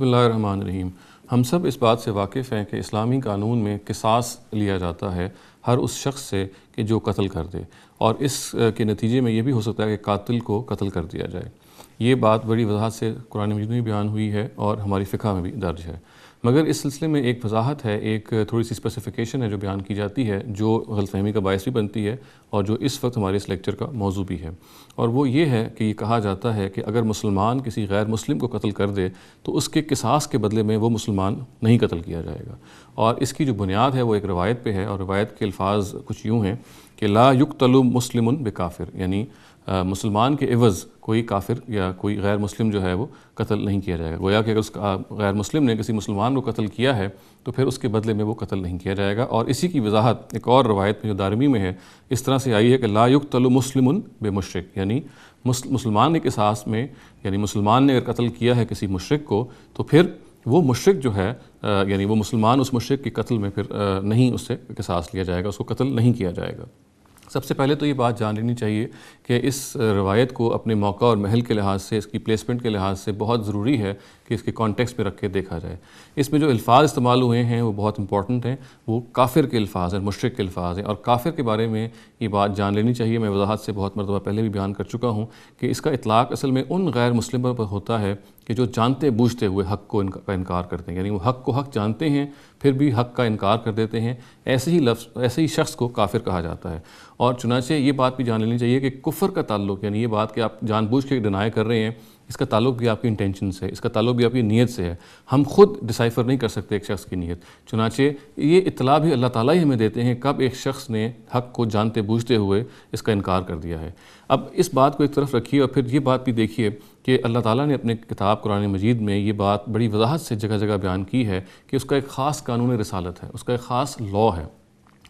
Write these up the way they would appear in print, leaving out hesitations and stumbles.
اللہ الرحمن الرحیم۔ ہم سب اس بات سے واقف ہیں کہ اسلامی قانون میں قصاص لیا جاتا ہے ہر اس شخص سے کہ جو قتل کر دے، اور اس کے نتیجے میں یہ بھی ہو سکتا ہے کہ قاتل کو قتل کر دیا جائے۔ یہ بات بڑی وضاحت سے قرآن مجید میں بیان ہوئی ہے اور ہماری فقہ میں بھی درج ہے، مگر اس سلسلے میں ایک وضاحت ہے، ایک تھوڑی سی اسپیسیفیکیشن ہے جو بیان کی جاتی ہے، جو غلط فہمی کا باعث بھی بنتی ہے اور جو اس وقت ہمارے اس لیکچر کا موضوع بھی ہے، اور وہ یہ ہے کہ یہ کہا جاتا ہے کہ اگر مسلمان کسی غیر مسلم کو قتل کر دے تو اس کے قصاص کے بدلے میں وہ مسلمان نہیں قتل کیا جائے گا، اور اس کی جو بنیاد ہے وہ ایک روایت پہ ہے، اور روایت کے الفاظ کچھ یوں ہیں کہ لا یقتل مسلم بکافر، یعنی مسلمان کے عوض کوئی کافر یا کوئی غیر مسلم جو ہے وہ قتل نہیں کیا جائے گا۔ گویا کہ اگر اس غیر مسلم نے کسی مسلمان کو قتل کیا ہے تو پھر اس کے بدلے میں وہ قتل نہیں کیا جائے گا، اور اسی کی وضاحت ایک اور روایت میں جو دارمی میں ہے اس طرح سے آئی ہے کہ لا یقتل مسلم بمشرک، یعنی مسلمان کے قصاص میں، یعنی مسلمان نے اگر قتل کیا ہے کسی مشرک کو تو پھر وہ مشرک جو ہے یعنی وہ مسلمان اس مشرک کے قتل میں پھر نہیں اس سے قصاص لیا جائے گا، اس کو قتل نہیں کیا جائے گا۔ سب سے پہلے تو یہ بات جان لینی چاہیے کہ اس روایت کو اپنے موقع اور محل کے لحاظ سے، اس کی پلیسمنٹ کے لحاظ سے بہت ضروری ہے کہ اس کے کانٹیکسٹ میں رکھ کے دیکھا جائے۔ اس میں جو الفاظ استعمال ہوئے ہیں وہ بہت امپورٹنٹ ہیں، وہ کافر کے الفاظ ہیں، مشرک کے الفاظ ہیں، اور کافر کے بارے میں یہ بات جان لینی چاہیے۔ میں وضاحت سے بہت مرتبہ پہلے بھی بیان کر چکا ہوں کہ اس کا اطلاق اصل میں ان غیر مسلموں پر ہوتا ہے کہ جو جانتے بوجھتے ہوئے حق کو انکار کرتے ہیں، یعنی وہ حق کو حق جانتے ہیں پھر بھی حق کا انکار کر دیتے ہیں، ایسے ہی شخص کو کافر کہا جاتا ہے۔ اور چنانچہ یہ بات بھی جان لینی چاہیے کہ کفر کا تعلق، یعنی یہ بات کہ آپ جان بوجھ کے ڈینائی کر رہے ہیں، اس کا تعلق بھی آپ کی انٹینشن سے، اس کا تعلق بھی آپ کی نیت سے ہے۔ ہم خود ڈیسائفر نہیں کر سکتے ایک شخص کی نیت، چنانچہ یہ اطلاع بھی اللہ تعالیٰ ہی ہمیں دیتے ہیں کب ایک شخص نے حق کو جانتے بوجھتے ہوئے اس کا انکار کر دیا ہے۔ اب اس بات کو ایک طرف رکھیے اور پھر یہ بات بھی دیکھیے کہ اللہ تعالیٰ نے اپنے کتاب قرآن مجید میں یہ بات بڑی وضاحت سے جگہ جگہ بیان کی ہے کہ اس کا ایک خاص قانون رسالت ہے، اس کا ایک خاص لاء ہے،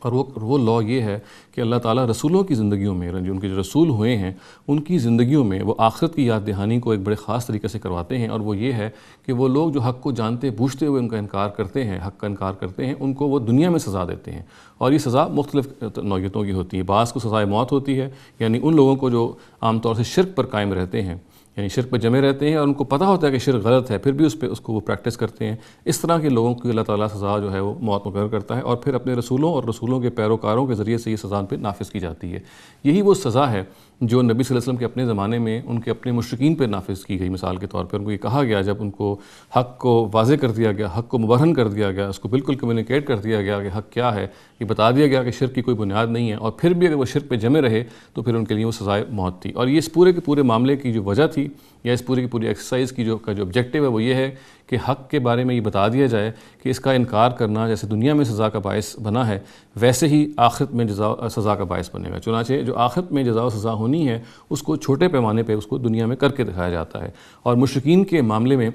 اور وہ لاء یہ ہے کہ اللہ تعالیٰ رسولوں کی زندگیوں میں، جو ان کے جو رسول ہوئے ہیں ان کی زندگیوں میں وہ آخرت کی یاد دہانی کو ایک بڑے خاص طریقے سے کرواتے ہیں، اور وہ یہ ہے کہ وہ لوگ جو حق کو جانتے بوجھتے ہوئے ان کا انکار کرتے ہیں، حق کا انکار کرتے ہیں، ان کو وہ دنیا میں سزا دیتے ہیں، اور یہ سزا مختلف نوعیتوں کی ہوتی ہے۔ بعض کو سزائے موت ہوتی ہے، یعنی ان لوگوں کو جو عام طور سے شرک پر قائم رہتے ہیں، یعنی شرک پہ جمے رہتے ہیں اور ان کو پتہ ہوتا ہے کہ شرک غلط ہے پھر بھی اس کو وہ پریکٹس کرتے ہیں، اس طرح کے لوگوں کی اللہ تعالیٰ سزا جو ہے وہ موت مقرر کرتا ہے، اور پھر اپنے رسولوں اور رسولوں کے پیروکاروں کے ذریعے سے یہ سزا پہ نافذ کی جاتی ہے۔ یہی وہ سزا ہے جو نبی صلی اللہ علیہ وسلم کے اپنے زمانے میں ان کے اپنے مشرکین پہ نافذ کی گئی۔ مثال کے طور پر ان کو یہ کہا گیا، جب ان کو حق کو واضح کر دیا گیا، حق کو مبرہن کر دیا گیا، اس کو بالکل کمیونیکیٹ کر دیا گیا کہ حق کیا ہے، یہ بتا دیا گیا کہ شرک کی کوئی بنیاد نہیں ہے، اور پھر بھی اگر وہ شرک پہ جمے رہے تو پھر ان کے لیے وہ سزائے موت تھی۔ اور یہ اس پورے کے پورے معاملے کی جو وجہ تھی، یا اس پوری کی پوری ایکسرسائز کی جو آبجیکٹیو ہے وہ یہ ہے کہ حق کے بارے میں یہ بتا دیا جائے کہ اس کا انکار کرنا جیسے دنیا میں سزا کا باعث بنا ہے ویسے ہی آخرت میں سزا کا باعث بنے گا۔ چنانچہ جو آخرت میں جزا و سزا ہونی ہے اس کو چھوٹے پیمانے پہ اس کو دنیا میں کر کے دکھایا جاتا ہے، اور مشرکین کے معاملے میں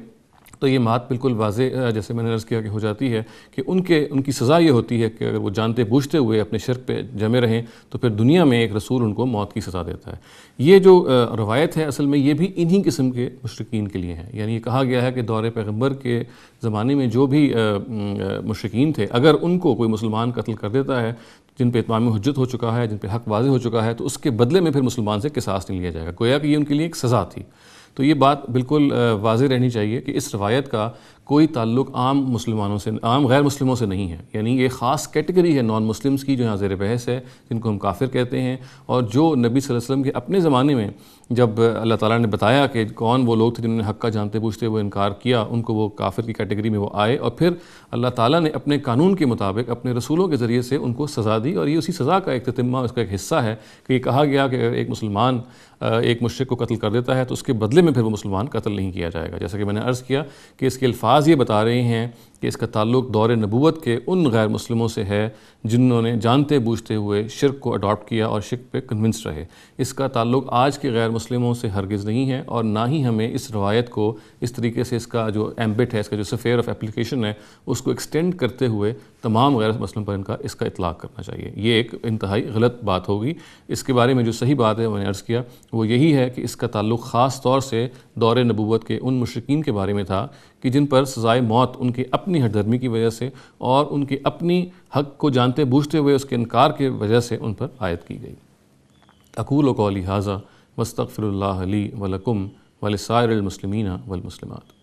تو یہ بات بالکل واضح جیسے میں نے عرض کیا کہ ہو جاتی ہے کہ ان کی سزا یہ ہوتی ہے کہ اگر وہ جانتے بوجھتے ہوئے اپنے شرک پہ جمے رہیں تو پھر دنیا میں ایک رسول ان کو موت کی سزا دیتا ہے۔ یہ جو روایت ہے اصل میں یہ بھی انہی قسم کے مشرکین کے لیے ہے، یعنی یہ کہا گیا ہے کہ دور پیغمبر کے زمانے میں جو بھی مشرکین تھے اگر ان کو کوئی مسلمان قتل کر دیتا ہے جن پہ اتمام حجت ہو چکا ہے، جن پہ حق واضح ہو چکا ہے، تو اس کے بدلے میں پھر مسلمان سے قصاص نہیں لیا جائے گا، گویا کہ یہ ان کے لیے ایک سزا تھی۔ تو یہ بات بالکل واضح رہنی چاہیے کہ اس روایت کا کوئی تعلق عام مسلمانوں سے، عام غیر مسلموں سے نہیں ہے، یعنی یہ خاص کیٹیگری ہے نان مسلمز کی جو یہاں زیر بحث ہے، جن کو ہم کافر کہتے ہیں، اور جو نبی صلی اللہ علیہ وسلم کے اپنے زمانے میں جب اللہ تعالیٰ نے بتایا کہ کون وہ لوگ تھے جنہوں نے حق کا جانتے بوجھتے ہوئے انکار کیا، ان کو وہ کافر کی کیٹیگری میں وہ آئے، اور پھر اللہ تعالیٰ نے اپنے قانون کے مطابق اپنے رسولوں کے ذریعے سے ان کو سزا دی، اور یہ اسی سزا کا ایک تتمہ، اس کا ایک حصہ ہے کہ یہ کہا گیا کہ اگر ایک مسلمان ایک مشرک کو قتل کر دیتا ہے تو اس کے بدلے میں پھر وہ مسلمان قتل نہیں کیا جائے گا۔ جیسا کہ میں نے عرض کیا کہ اس کے الفاظ یہ بتا رہے ہیں کہ اس کا تعلق دور نبوت کے ان غیر مسلموں سے ہے جنہوں نے جانتے بوجھتے ہوئے شرک کو اڈاپٹ کیا اور شرک پہ کنونس رہے۔ اس کا تعلق آج کے غیر مسلموں سے ہرگز نہیں ہے، اور نہ ہی ہمیں اس روایت کو اس طریقے سے اس کا جو ایمبٹ ہے، اس کا جو سفیر آف اپلیکیشن ہے، اس کو ایکسٹینڈ کرتے ہوئے تمام غیر مسلم پر اس کا اطلاق کرنا چاہیے۔ یہ ایک انتہائی غلط بات ہوگی۔ اس کے بارے میں جو صحیح بات ہے میں نے عرض کیا وہ یہی ہے کہ اس کا تعلق خاص طور سے دور نبوت کے ان مشرکین کے بارے میں تھا کہ جن پر سزائے موت ان کے اپنی ہٹ دھرمی کی وجہ سے اور ان کے اپنی حق کو جانتے بوجھتے ہوئے اس کے انکار کی وجہ سے ان پر عائد کی گئی۔ اقول قولی ھذا واستغفر اللہ لی ولکم ولسائر المسلمین والمسلمات۔